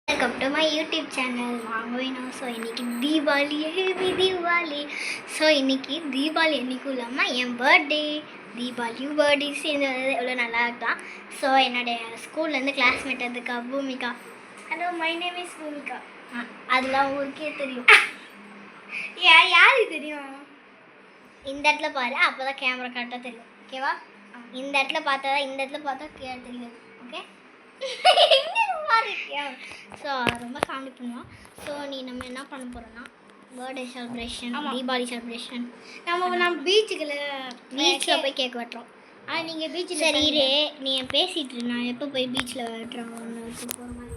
Welcome to my YouTube channel வாங்குவேணும். So இன்றைக்கி Deepavali heavy Deepavali. So இன்றைக்கி தீபாவளி என்றைக்கும் இல்லாமல் என் பர்த்டே தீபாவளியும் பர்த்டே சேர்ந்து வந்தது எவ்வளோ நல்லா இருக்கலாம். ஸோ என்னுடைய ஸ்கூல்லேருந்து கிளாஸ்மேட் அதுக்கா Bhoomika. Hello, my name is Bhoomika. அதெல்லாம் ஊருக்கே தெரியும். யாருக்கு தெரியும்? இந்த இடத்துல பாரு, அப்போ தான் கேமரா கரெக்டாக தெரியும். ஓகேவா? இந்த இடத்துல பார்த்தா கிளியர் தெரியும். ஓகே. ஸோ ரொம்ப காமெடி பண்ணுவோம். ஸோ நம்ம என்ன பண்ண போகிறோன்னா பர்த்டே செலிப்ரேஷன், தீபாவளி செலிப்ரேஷன். நம்ம பீச்சில் போய் கேக் வெட்டுறோம். நீங்கள் பீச்சில் சரி நீ பேசிட்டு நான் எப்போ போய் பீச்சில் வெட்டுறோம் போகிற மாதிரி.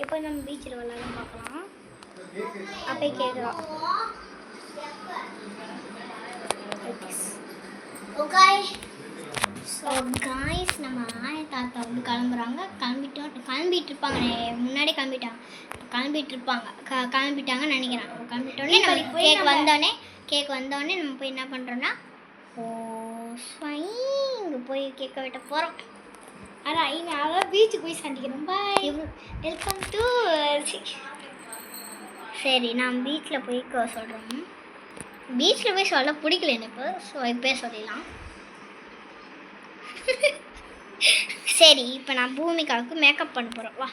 எப்போ நம்ம பீச்சில் விளாட பார்க்கலாம். அப்போ கேட்குறோம். ஸோ காய்ஸ், நம்ம தாத்தா வந்து கிளம்புறாங்க. கிளம்பிட்டு இருப்பாங்க. முன்னாடி கிளம்பிட்டாங்கன்னு நினைக்கிறேன். கிளம்பிட்டோடனே கேக் வந்தோடனே நம்ம போய் என்ன பண்ணுறோன்னா இங்கே போய் கேக்கை வெட்ட போகிறோம். அதான் பீச்சுக்கு போய் சந்திக்கிறோம். பாய், வெல்கம் டு. சரி, நான் பீச்சில் போய் சொல்கிறோம். பீச்சில் போய் சொல்ல பிடிக்கல எனக்கு. ஸோ இப்போ சொல்லிடலாம். சரி, இப்போ நான் பூமிகாவுக்கு மேக்கப் பண்ண போகிறோம். வா,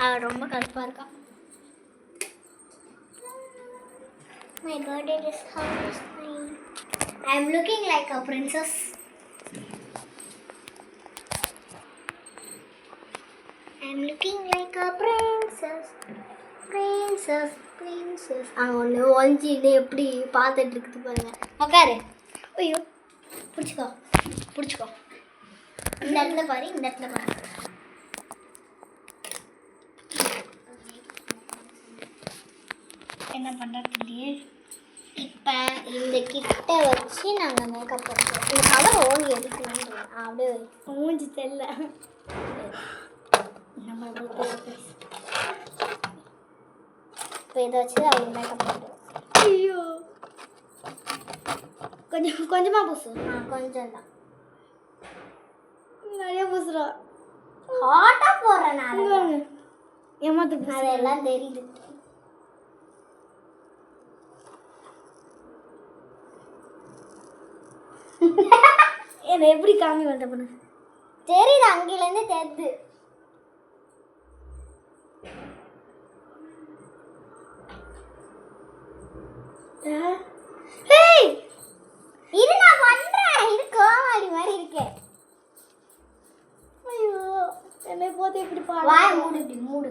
அவள் ரொம்ப கருப்பாக இருக்கா. My birthday is almost mine. I am looking like a princess. I am looking like a princess. ஒன்று ஒஞ்சி இது எப்படி பார்த்துட்டு இருக்குது பாருங்க. உக்காரு. ஐயோ, பிடிச்சிக்கோ. இந்த இடத்துல பாரு. என்ன பண்ணுறது? இப்போ இந்த கிட்ட வச்சு நாங்கள் மேக்கப் பண்ணுறோம். இந்த கவர் ஓங்கி எடுக்கணும். அப்படியே மூஞ்சி தெரியல. நம்ம இப்போ இதை வச்சு அவங்க மேக்கப் பண்ணுறோம். ஐயோ, கொஞ்சமாக பூசு. கொஞ்சம் தான், நிறைய பூசுறோம். ஹாட்டாக போடுறேன் நான். ஏமாத்து, அதெல்லாம் தெரியுது. என்ன எப்படி காமி வந்த பொண்ணு தெரியுது, அங்கேலேருந்து தெரியுது. இது நான் பண்றேன். இது கோமாளி மாதிரி இருக்கே. ஐயோ, என்னை போது இப்படி பாரு. வாய மூடு.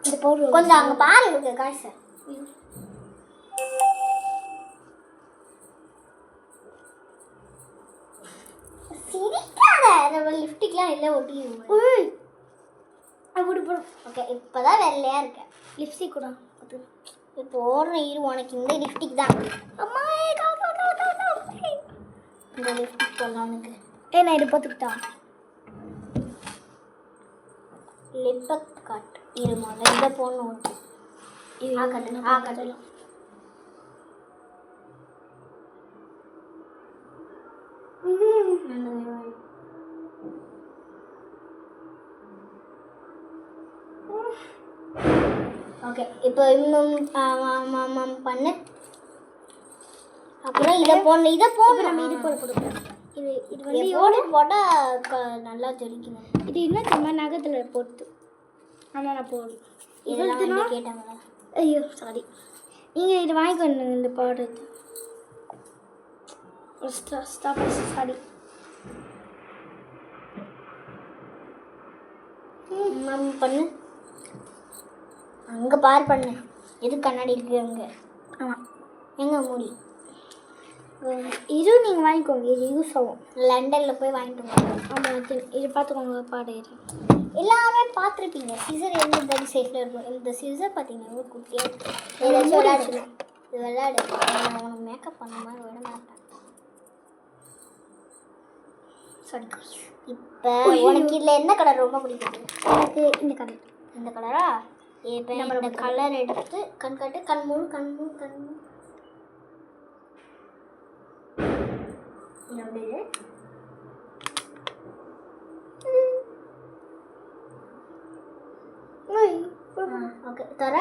இது போடு. கொஞ்சம் அங்க பாரு இருக்கு காசு. சிரிக்காத. நம்ம லிப்ஸ்டிக்லாம் இல்லை ஒட்டி. அப்படி போடும். ஓகே, இப்போ தான் வெள்ளையாக இருக்கேன். லிப்ஸ்டிக் கூட இப்போ ஓடுற உனக்கு இந்த லிப்ஸ்டிக் தான். அம்மா, இந்த லிப்ஸ்டிக் போடலாம் உனக்கு. நான் இது பார்த்துக்கிட்டா லிப்பக் காட் இருமாங்க. இதை போடணும். கட்டலாம். ஓகே, இப்போ இன்னும் பண்ணு. அப்புறம் இதை போடணும். நம்ம இது போடுறோம். இது வந்து ஓடி போட்டால் நல்லா தெரிக்கணும். இது என்ன சும்மா நகத்தில் போட்டு. ஆனால் நான் போடுறேன். இதெல்லாம் கேட்டாங்களா? ஐயோ சாரி, நீங்கள் இது வாங்கிக்கணும். இந்த பவுடர் சாரி. பண்ணு. அங்கே பார் பண்ணு. எது கண்ணாடி இருக்குது அங்கே? ஆமாம், எங்கே மூடி. இது நீங்கள் வாங்கிக்கோங்க. இது யூஸ் ஆகும். லண்டனில் போய் வாங்கிட்டு வாங்க. ஆமாம், இது பார்த்துக்கோங்க. பாடு எல்லாமே பார்த்துருப்பீங்க. சிசர் எந்த தடி சைஸில் இருக்கும். இந்த சிசர் பார்த்தீங்கன்னா ஒரு குட்டியாக விளையாடு. நான் உனக்கு மேக்கப் பண்ண மாதிரி விட மாட்டேன். சாரி. இப்போ உனக்கு இதில் என்ன கலர் ரொம்ப பிடிக்கும்? எனக்கு இந்த கலரா? இப்போ இந்த கலர் எடுத்து கண் காட்டு. கண் மூணு அப்படியே ஓகே தர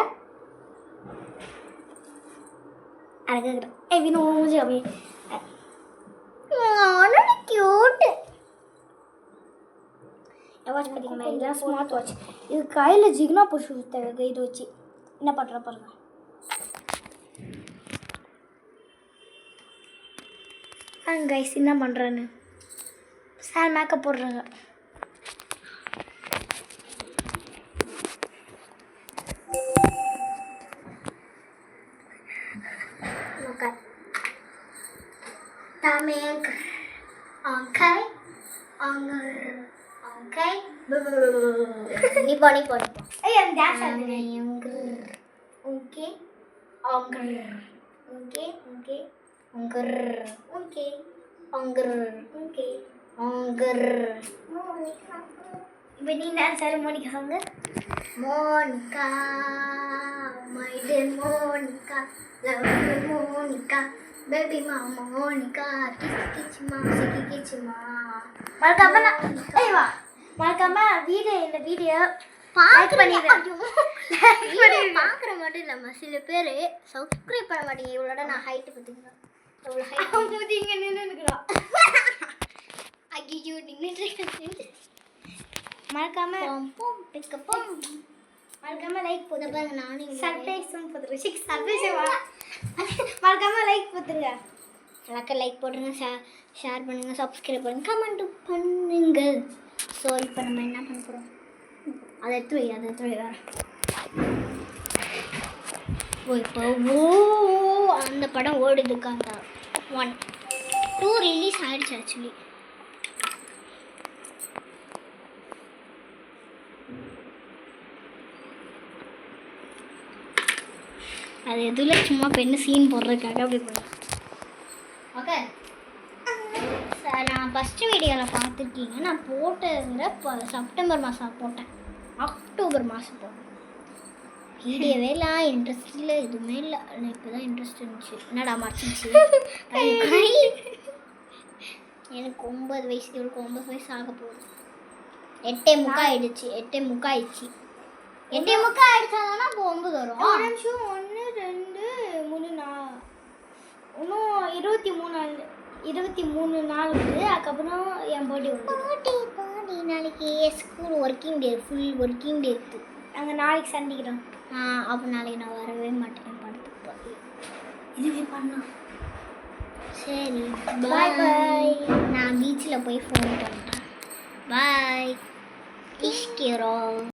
அழகாக வினோ மூஞ்சி அப்படியே க்யூட்டு வாட்ச் பார்த்தீங்கன்னா இதெல்லாம் ஸ்மார்ட் வாட்ச் இது கையில் ஜிக்னா போட்டு தேவை இது வச்சு என்ன பண்ணுற பாருங்க கைஸ் என்ன பண்ணுறேன்னு சார் மேக்கப் போடுறாங்க Tamik, okay, okay. Ni body. Hey, I'm dancing. Okay, Ini dancer Monica song. Monica, my dear Monica, love you Monica. Baby mama Monica, kiss ma. மறக்காம வீடியோ பார்க்குற மட்டும் இல்லாமல் சில பேர் சப்ஸ்கிரைப் பண்ண மாட்டீங்க இவ்வளோட நான் ஹைட்டு பார்த்தீங்கன்னா எவ்வளோ ஹைட் நின்றுக்கிறான் ஐயோ நின்று மறக்காம லைக் போடுங்க நானும் சர்ப்ரைஸும் போட்டுருங்க மறக்காம லைக் போட்டுருங்க எல்லாருக்கும் லைக் போட்டுருங்க ஷேர் பண்ணுங்கள் சப்ஸ்கிரைப் பண்ணுங்கள் கமெண்ட் பண்ணுங்கள் ஸோ இப்போ நம்ம என்ன பண்ண போகிறோம் அதை எடுத்து வேறு இப்போ அந்த படம் ஓடுதுக்கு அந்த 2 ரிலீஸ் ஆகிடுச்சு ஆக்சுவலி அது எதுல சும்மா பெண்ணு சீன் போடுறதுக்காக அப்படி பண்ணுறேன் ஓகே சார் நான் ஃபஸ்ட்டு வீடியோவில் பார்த்துருக்கீங்க நான் போட்டதுங்கிற செப்டம்பர் மாதம் போட்டேன் அக்டோபர் மாதம் போட்டேன் வீடியோவே இல்லை இன்ட்ரெஸ்ட் இல்லை எதுவுமே இல்லை ஆனால் இப்போ தான் இன்ட்ரெஸ்ட் இருந்துச்சு என்னடா மறைச்சிச்சு எனக்கு 9 வயசு இவளுக்கு 9 வயசு ஆக போகுது 8:45 ஆயிடுச்சு 8:45 ஆயிடுச்சு 8:45 ஆயிடுச்சாதான் இப்போ 9 வரும் 1 2 3 4 இன்னும் 23 நாள் வந்து அதுக்கப்புறம் என் பர்த்டே வந்து நாளைக்கு school working day full working day இருக்குது நாங்கள் நாளைக்கு சந்திக்கிறோம் அப்போ நாளைக்கு நான் வரவே மாட்டேன் படத்துக்கு இதுவே பண்ணோம் சரி பாய் பாய் நான் பீச்சில் போய் ஃபோன் பண்ணுறேன் பாய் இஷ்கிறோம்